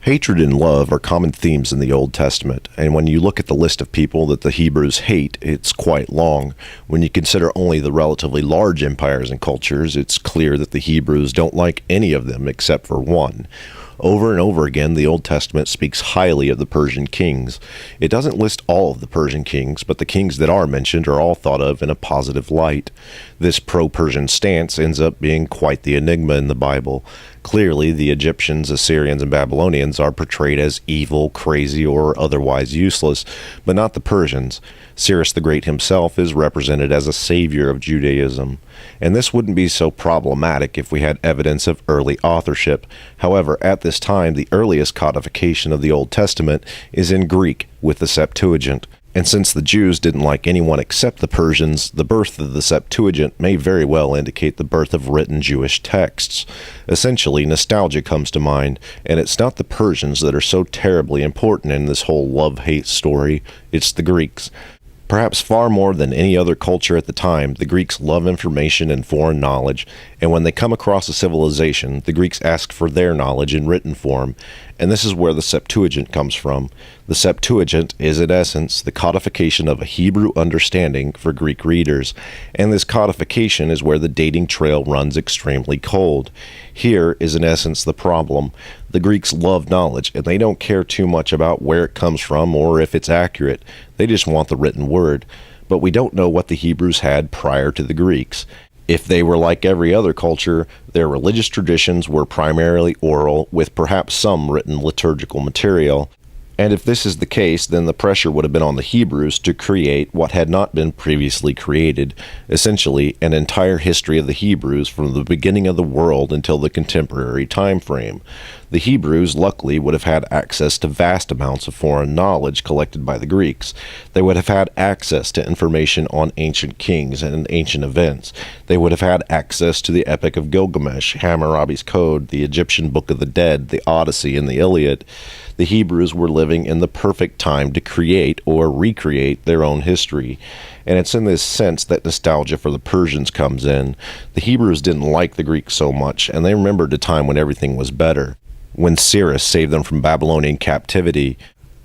Hatred and love are common themes in the Old Testament, and when you look at the list of people that the Hebrews hate, it's quite long. When you consider only the relatively large empires and cultures, it's clear that the Hebrews don't like any of them except for one. Over and over again, the Old Testament speaks highly of the Persian kings. It doesn't list all of the Persian kings, but the kings that are mentioned are all thought of in a positive light. This pro-Persian stance ends up being quite the enigma in the Bible. Clearly, the Egyptians, Assyrians, and Babylonians are portrayed as evil, crazy, or otherwise useless, but not the Persians. Cyrus the Great himself is represented as a savior of Judaism, and this wouldn't be so problematic if we had evidence of early authorship. However, at this time, the earliest codification of the Old Testament is in Greek with the Septuagint. And since the Jews didn't like anyone except the Persians, the birth of the Septuagint may very well indicate the birth of written Jewish texts. Essentially, nostalgia comes to mind, and it's not the Persians that are so terribly important in this whole love-hate story, it's the Greeks. Perhaps far more than any other culture at the time, the Greeks love information and foreign knowledge, and when they come across a civilization, the Greeks ask for their knowledge in written form, and this is where the Septuagint comes from. The Septuagint is, in essence, the codification of a Hebrew understanding for Greek readers, and this codification is where the dating trail runs extremely cold. Here is, in essence, the problem. The Greeks love knowledge, and they don't care too much about where it comes from or if it's accurate. They just want the written word. But we don't know what the Hebrews had prior to the Greeks. If they were like every other culture, their religious traditions were primarily oral, with perhaps some written liturgical material. And if this is the case, then the pressure would have been on the Hebrews to create what had not been previously created, essentially an entire history of the Hebrews from the beginning of the world until the contemporary time frame. The Hebrews, luckily, would have had access to vast amounts of foreign knowledge collected by the Greeks. They would have had access to information on ancient kings and ancient events. They would have had access to the Epic of Gilgamesh, Hammurabi's Code, the Egyptian Book of the Dead, the Odyssey, and the Iliad. The Hebrews were living in the perfect time to create or recreate their own history. And it's in this sense that nostalgia for the Persians comes in. The Hebrews didn't like the Greeks so much, and they remembered a time when everything was better. When Cyrus saved them from Babylonian captivity,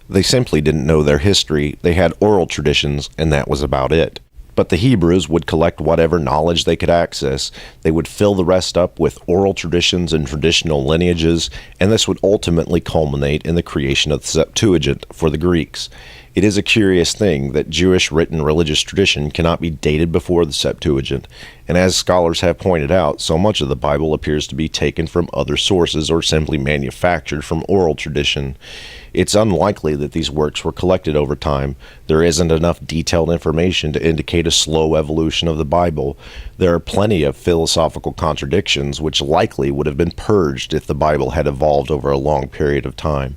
they simply didn't know their history. They had oral traditions, and that was about it. But the Hebrews would collect whatever knowledge they could access. They would fill the rest up with oral traditions and traditional lineages, and this would ultimately culminate in the creation of the Septuagint for the Greeks. It is a curious thing that Jewish written religious tradition cannot be dated before the Septuagint, and as scholars have pointed out, so much of the Bible appears to be taken from other sources or simply manufactured from oral tradition. It's unlikely that these works were collected over time. There isn't enough detailed information to indicate a slow evolution of the Bible. There are plenty of philosophical contradictions which likely would have been purged if the Bible had evolved over a long period of time.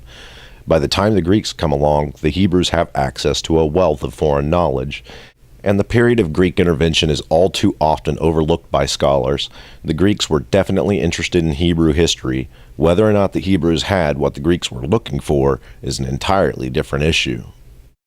By the time the Greeks come along, the Hebrews have access to a wealth of foreign knowledge, and the period of Greek intervention is all too often overlooked by scholars. The Greeks were definitely interested in Hebrew history. Whether or not the Hebrews had what the Greeks were looking for is an entirely different issue.